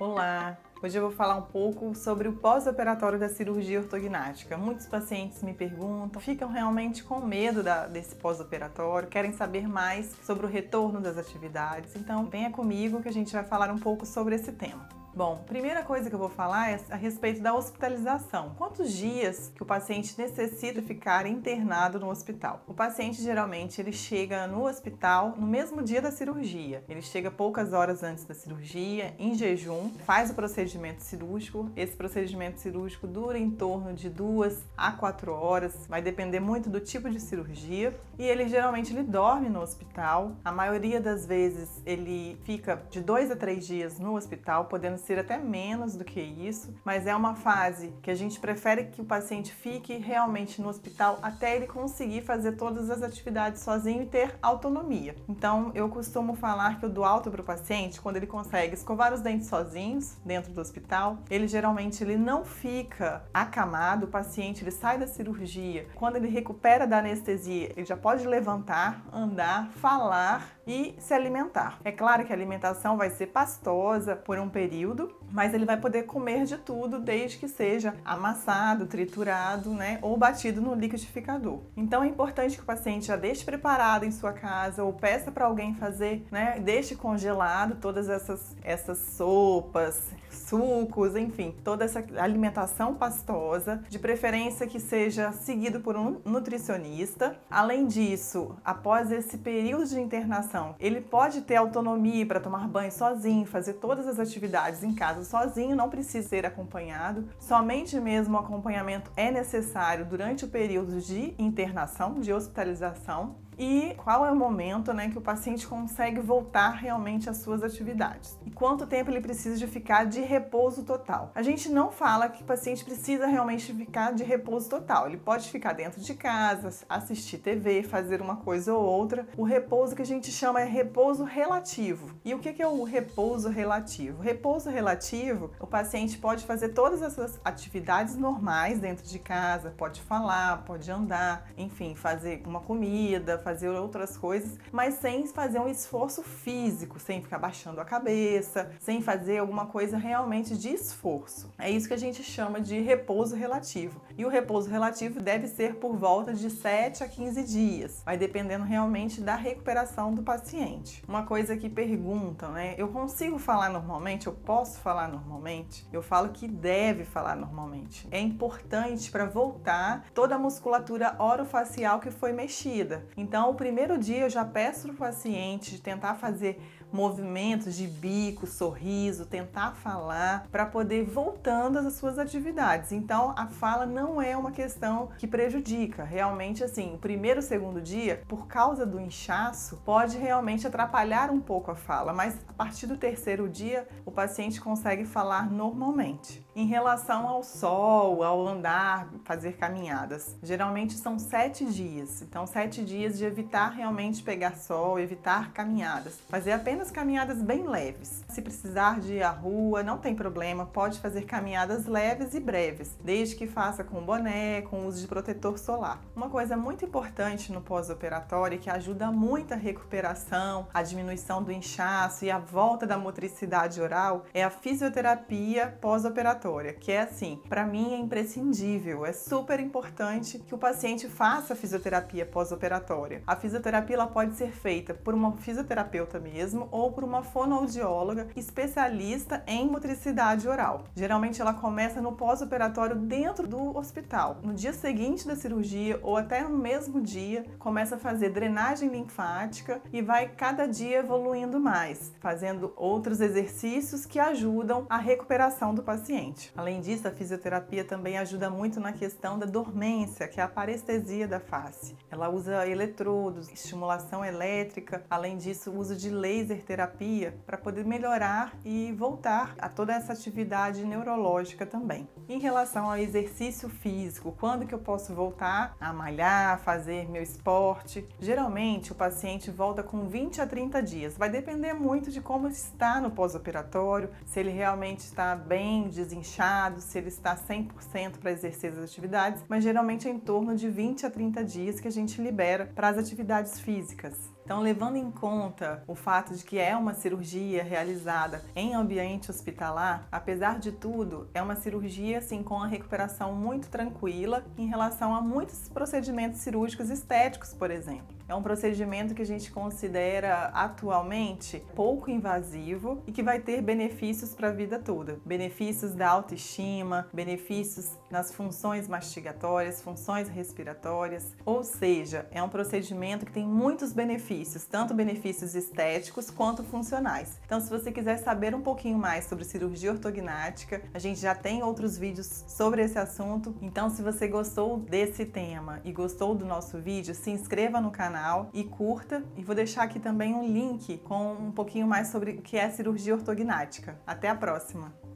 Olá! Hoje eu vou falar um pouco sobre o pós-operatório da cirurgia ortognática. Muitos pacientes me perguntam, ficam realmente com medo desse pós-operatório, querem saber mais sobre o retorno das atividades. Então venha comigo que a gente vai falar um pouco sobre esse tema. Bom, primeira coisa que eu vou falar é a respeito da hospitalização. Quantos dias que o paciente necessita ficar internado no hospital? O paciente geralmente ele chega no hospital no mesmo dia da cirurgia. Ele chega poucas horas antes da cirurgia, em jejum, faz o procedimento cirúrgico. Esse procedimento cirúrgico dura em torno de 2 a 4 horas, vai depender muito do tipo de cirurgia. E ele geralmente dorme no hospital. A maioria das vezes ele fica de 2 a 3 dias no hospital, podendo ser até menos do que isso, mas é uma fase que a gente prefere que o paciente fique realmente no hospital até ele conseguir fazer todas as atividades sozinho e ter autonomia. Então, eu costumo falar que eu dou alta para o paciente quando ele consegue escovar os dentes sozinhos dentro do hospital. Ele geralmente não fica acamado, o paciente ele sai da cirurgia. Quando ele recupera da anestesia, ele já pode levantar, andar, falar e se alimentar. É claro que a alimentação vai ser pastosa por um período, mas ele vai poder comer de tudo desde que seja amassado, triturado, ou batido no liquidificador. Então é importante que o paciente já deixe preparado em sua casa ou peça para alguém fazer, deixe congelado todas essas sopas, sucos, enfim, toda essa alimentação pastosa, de preferência que seja seguido por um nutricionista. Além disso, após esse período de internação, ele pode ter autonomia para tomar banho sozinho, fazer todas as atividades em casa sozinho, não precisa ser acompanhado. Somente mesmo o acompanhamento é necessário durante o período de internação, de hospitalização. E qual é o momento que o paciente consegue voltar realmente às suas atividades? E quanto tempo ele precisa de ficar de repouso total? A gente não fala que o paciente precisa realmente ficar de repouso total. Ele pode ficar dentro de casa, assistir TV, fazer uma coisa ou outra. O repouso que a gente chama é repouso relativo. E o que é o repouso relativo? Repouso relativo, o paciente pode fazer todas essas atividades normais dentro de casa, pode falar, pode andar, enfim, fazer uma comida, fazer outras coisas, mas sem fazer um esforço físico, sem ficar baixando a cabeça, sem fazer alguma coisa realmente de esforço. É isso que a gente chama de repouso relativo. E o repouso relativo deve ser por volta de 7 a 15 dias. Vai dependendo realmente da recuperação do paciente. Uma coisa que perguntam, eu consigo falar normalmente? Eu posso falar normalmente? Eu falo que deve falar normalmente. É importante para voltar toda a musculatura orofacial que foi mexida. Então, o primeiro dia eu já peço para o paciente tentar fazer movimentos de bico, sorriso, tentar falar para poder voltando às suas atividades. Então, a fala não é uma questão que prejudica. Realmente, assim, o primeiro e segundo dia, por causa do inchaço, pode realmente atrapalhar um pouco a fala, mas a partir do terceiro dia, o paciente consegue falar normalmente. Em relação ao sol, ao andar, fazer caminhadas, geralmente são 7 dias. Então, 7 dias de evitar realmente pegar sol, evitar caminhadas. Fazer apenas caminhadas bem leves. Se precisar de ir à rua, não tem problema, pode fazer caminhadas leves e breves, desde que faça com boné, com uso de protetor solar. Uma coisa muito importante no pós-operatório, que ajuda muito a recuperação, a diminuição do inchaço e a volta da motricidade oral, é a fisioterapia pós-operatória, que é assim, para mim é imprescindível, é super importante que o paciente faça a fisioterapia pós-operatória. A fisioterapia ela pode ser feita por uma fisioterapeuta mesmo ou por uma fonoaudióloga especialista em motricidade oral. Geralmente ela começa no pós-operatório dentro do hospital. No dia seguinte da cirurgia ou até no mesmo dia, começa a fazer drenagem linfática e vai cada dia evoluindo mais, fazendo outros exercícios que ajudam a recuperação do paciente. Além disso, a fisioterapia também ajuda muito na questão da dormência, que é a parestesia da face. Ela usa eletrodos, estimulação elétrica, além disso, o uso de laser terapia para poder melhorar e voltar a toda essa atividade neurológica também. Em relação ao exercício físico, quando que eu posso voltar a malhar, fazer meu esporte? Geralmente o paciente volta com 20 a 30 dias. Vai depender muito de como está no pós-operatório, se ele realmente está bem desinchado, inchado, se ele está 100% para exercer as atividades, mas geralmente é em torno de 20 a 30 dias que a gente libera para as atividades físicas. Então, levando em conta o fato de que é uma cirurgia realizada em ambiente hospitalar, apesar de tudo, é uma cirurgia assim com a recuperação muito tranquila em relação a muitos procedimentos cirúrgicos estéticos, por exemplo. É um procedimento que a gente considera atualmente pouco invasivo e que vai ter benefícios para a vida toda. Benefícios da autoestima, benefícios nas funções mastigatórias, funções respiratórias, ou seja, é um procedimento que tem muitos benefícios, tanto benefícios estéticos quanto funcionais. Então, se você quiser saber um pouquinho mais sobre cirurgia ortognática, a gente já tem outros vídeos sobre esse assunto. Então, se você gostou desse tema e gostou do nosso vídeo, se inscreva no canal e curta, e vou deixar aqui também um link com um pouquinho mais sobre o que é cirurgia ortognática. Até a próxima!